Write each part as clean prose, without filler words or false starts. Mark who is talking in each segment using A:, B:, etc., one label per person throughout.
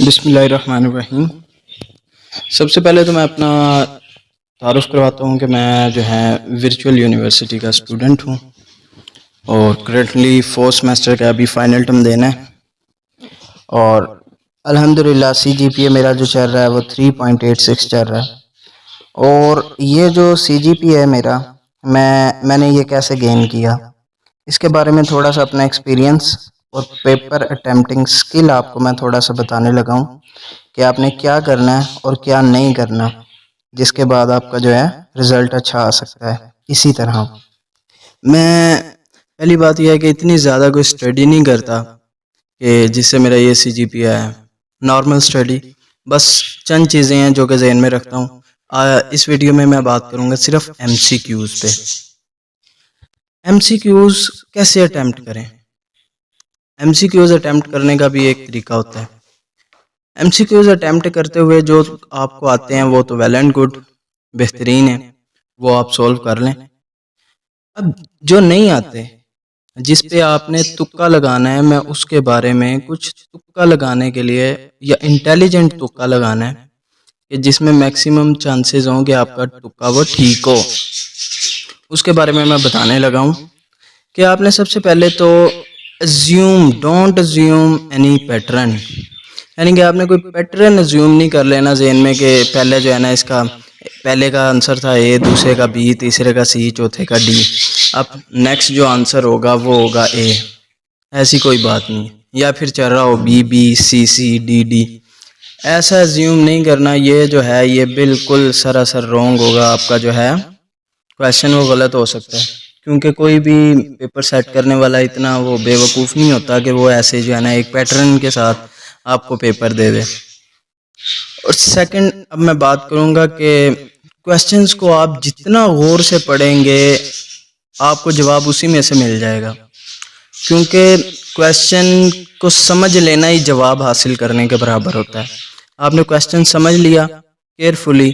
A: बिस्मिल्लाहिर्रहमानिर्रहीम। सबसे पहले तो मैं अपना तारुफ़ करवाता हूँ कि मैं जो है वर्चुअल यूनिवर्सिटी का स्टूडेंट हूँ और करंटली फोर्थ सेमेस्टर का अभी फ़ाइनल टर्म देना है और अल्हम्दुलिल्लाह सीजीपीए मेरा जो चल रहा है वो 3.86 चल रहा है। और ये जो सीजीपीए है मेरा, मैंने ये कैसे गेन किया, इसके बारे में थोड़ा सा अपना एक्सपीरियंस और पेपर अटेम्प्टिंग स्किल आपको मैं थोड़ा सा बताने लगा हूँ कि आपने क्या करना है और क्या नहीं करना, जिसके बाद आपका जो है रिज़ल्ट अच्छा आ सकता है। इसी तरह मैं पहली बात यह है कि इतनी ज़्यादा कोई स्टडी नहीं करता कि जिससे मेरा ये सीजीपीए आया है। नॉर्मल स्टडी, बस चंद चीज़ें हैं जो कि ज़हन में रखता हूँ। इस वीडियो में मैं बात करूँगा सिर्फ एमसीक्यूज़ पे। एमसीक्यूज़ कैसे अटेम्प्ट करें। एमसीक्यूज़ अटेम्प्ट करने का भी एक तरीका होता है। एमसीक्यूज़ अटेम्प्ट करते हुए जो आपको आते हैं वो तो वेल एंड गुड, बेहतरीन है, वो आप सॉल्व कर लें। अब जो नहीं आते, जिस पे आपने तुक्का लगाना है, मैं उसके बारे में कुछ तुक्का लगाने के लिए या इंटेलिजेंट तुक्का लगाना है कि जिसमें मैक्सिमम चांसेस हों कि आपका तुक्का वो ठीक हो, उसके बारे में मैं बताने लगा हूँ कि आपने सबसे पहले तो डोंट अज्यूम एनी पैटर्न, यानी कि आपने कोई पैटर्न अज्यूम नहीं कर लेना ज़हन में कि पहले जो है ना इसका पहले का आंसर था ए, दूसरे का बी, तीसरे का सी, चौथे का डी, अब नेक्स्ट जो आंसर होगा वो होगा ए। ऐसी कोई बात नहीं। या फिर चल रहा हो बी बी, सी सी, डी डी, ऐसा अज्यूम नहीं करना। ये जो है ये बिल्कुल सरासर रॉन्ग होगा। आपका जो है क्वेश्चन वो गलत हो सकता है, क्योंकि कोई भी पेपर सेट करने वाला इतना वो बेवकूफ़ नहीं होता कि वो ऐसे जो है ना एक पैटर्न के साथ आपको पेपर दे दे। और सेकंड, अब मैं बात करूँगा कि क्वेश्चंस को आप जितना गौर से पढ़ेंगे आपको जवाब उसी में से मिल जाएगा, क्योंकि क्वेश्चन को समझ लेना ही जवाब हासिल करने के बराबर होता है। आपने क्वेश्चन समझ लिया केयरफुली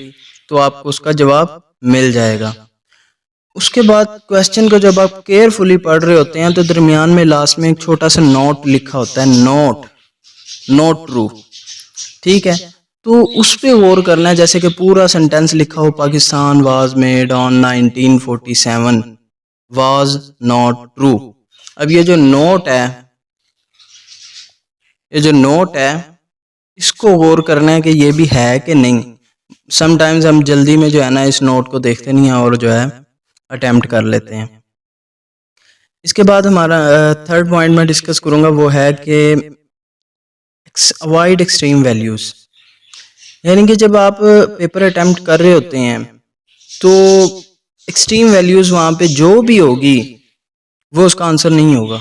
A: तो आपको उसका जवाब मिल जाएगा। उसके बाद क्वेश्चन को जब आप केयरफुली पढ़ रहे होते हैं तो दरमियान में लास्ट में एक छोटा सा नोट लिखा होता है, नोट ट्रू, ठीक है, तो उस पे गौर करना है। जैसे कि पूरा सेंटेंस लिखा हो, Pakistan was made on 1947, was not true. अब ये जो नोट है इसको गौर करना है कि ये भी है कि नहीं। समटाइम्स हम जल्दी में जो है ना इस नोट को देखते नहीं हैं और जो है अटेम्प्ट कर लेते हैं। इसके बाद हमारा थर्ड पॉइंट मैं डिस्कस करूंगा वो है कि अवॉइड एक्सट्रीम वैल्यूज़, यानी कि जब आप पेपर अटेम्प्ट कर रहे होते हैं तो एक्सट्रीम वैल्यूज़ वहाँ पे जो भी होगी वो उसका आंसर नहीं होगा।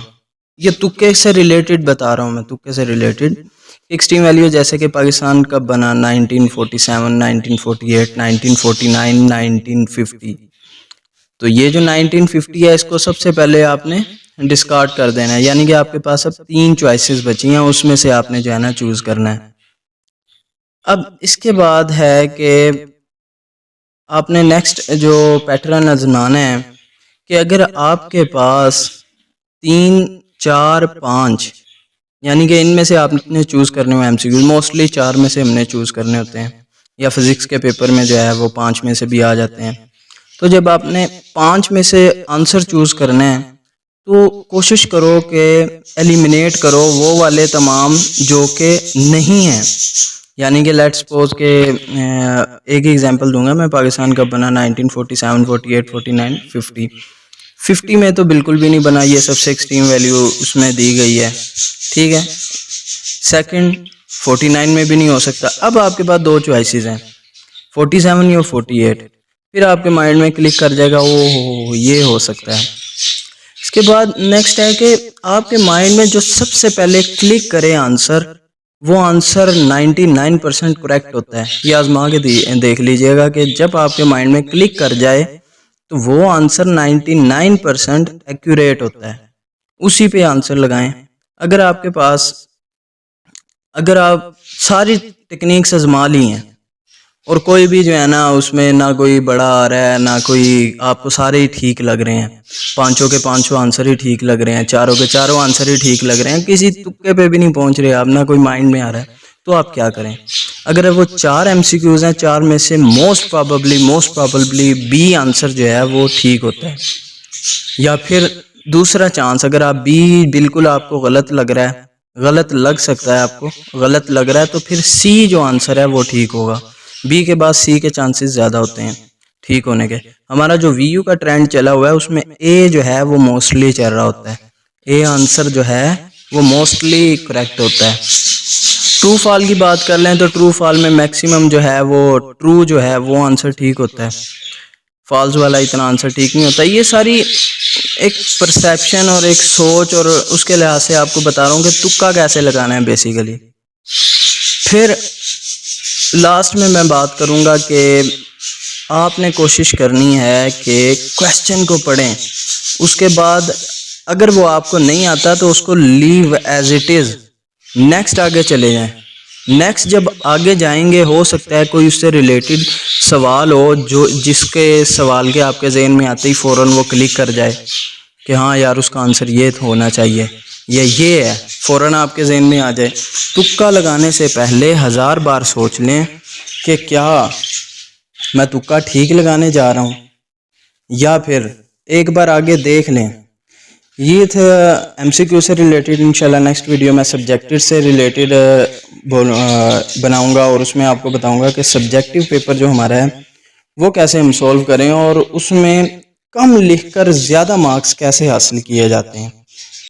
A: ये तुक्के से रिलेटेड बता रहा हूँ मैं, तुक्के से रिलेटेड। एक्सट्रीम वैल्यू जैसे कि पाकिस्तान कब बना, 1947, 1948, 1949, 1950, तो ये जो 1950 है इसको सबसे पहले आपने डिस्कार्ड कर देना है, यानी कि आपके पास अब 3 चॉइसेस बची हैं, उसमें से आपने जो है ना चूज़ करना है। अब इसके बाद है कि आपने नेक्स्ट जो पैटर्न आजमाना है कि अगर आपके पास 3, 4, 5, यानी कि इनमें से आपने चूज़ करने हुए एमसीक्यू, मोस्टली 4 में से हमने चूज़ करने होते हैं, या फिज़िक्स के पेपर में जो है वो 5 में से भी आ जाते हैं। तो जब आपने 5 में से आंसर चूज़ करना है तो कोशिश करो कि एलिमिनेट करो वो वाले तमाम जो कि नहीं हैं। यानी कि लेट्स सपोज के एक एग्जांपल दूंगा मैं, पाकिस्तान कब बना, 1947, 48, 49, 50। 50 में तो बिल्कुल भी नहीं बना, ये सबसे एक्सट्रीम वैल्यू उसमें दी गई है, ठीक है। सेकंड, 49 में भी नहीं हो सकता। अब आपके पास 2 चॉइसेस हैं, 47 या 48। फिर आपके माइंड में क्लिक कर जाएगा ओ ये हो सकता है। इसके बाद नेक्स्ट है कि आपके माइंड में जो सबसे पहले क्लिक करे आंसर, वो आंसर 99% करेक्ट होता है। ये आजमा के देख लीजिएगा कि जब आपके माइंड में क्लिक कर जाए तो वो आंसर 99% एक्यूरेट होता है, उसी पे आंसर लगाएं। अगर आप सारी टेक्निक्स आजमा ली हैं और कोई भी जो है ना उसमें ना कोई बड़ा आ रहा है ना कोई, आपको सारे ही ठीक लग रहे हैं, 5 के 5 आंसर ही ठीक लग रहे हैं, 4 के 4 आंसर ही ठीक लग रहे हैं, किसी तुक्के पे भी नहीं पहुंच रहे आप, ना कोई माइंड में आ रहा है, तो आप क्या करें। अगर वो 4 MCQs हैं, 4 में से मोस्ट प्रोबेबली बी आंसर जो है वो ठीक होता है। या फिर दूसरा चांस, अगर आप बी बिल्कुल आपको गलत लग रहा है, गलत लग सकता है, आपको गलत लग रहा है, तो फिर सी जो आंसर है वो ठीक होगा। बी के बाद सी के चांसेस ज़्यादा होते हैं ठीक होने के। हमारा जो VU का ट्रेंड चला हुआ है उसमें ए जो है वो मोस्टली चल रहा होता है, ए आंसर जो है वो मोस्टली करेक्ट होता है। ट्रू फॉल की बात कर लें तो ट्रू फॉल में मैक्सिमम जो है वो ट्रू जो है वो आंसर ठीक होता है, फॉल्स वाला इतना आंसर ठीक नहीं होता। ये सारी एक परसेप्शन और एक सोच और उसके लिहाज से आपको बता रहा हूँ कि तुक्का कैसे लगाना है बेसिकली। फिर लास्ट में मैं बात करूँगा कि आपने कोशिश करनी है कि क्वेश्चन को पढ़ें, उसके बाद अगर वो आपको नहीं आता तो उसको leave as it is, next आगे चले जाएं। नेक्स्ट जब आगे जाएंगे हो सकता है कोई उससे रिलेटेड सवाल हो जो जिसके सवाल के आपके जहन में आते ही फ़ौरन वो क्लिक कर जाए कि हाँ यार उसका आंसर ये होना चाहिए या ये है, फ़ौरन आपके जहन में आ जाए। तुक्का लगाने से पहले 1000 बार सोच लें कि क्या मैं तुक्का ठीक लगाने जा रहा हूँ, या फिर एक बार आगे देख लें। ये था MCQ से रिलेटेड। इंशाल्लाह नेक्स्ट वीडियो में सब्जेक्टिव से रिलेटेड बनाऊंगा और उसमें आपको बताऊंगा कि सब्जेक्टिव पेपर जो हमारा है वो कैसे हम सॉल्व करें और उसमें कम लिखकर ज़्यादा मार्क्स कैसे हासिल किए जाते हैं।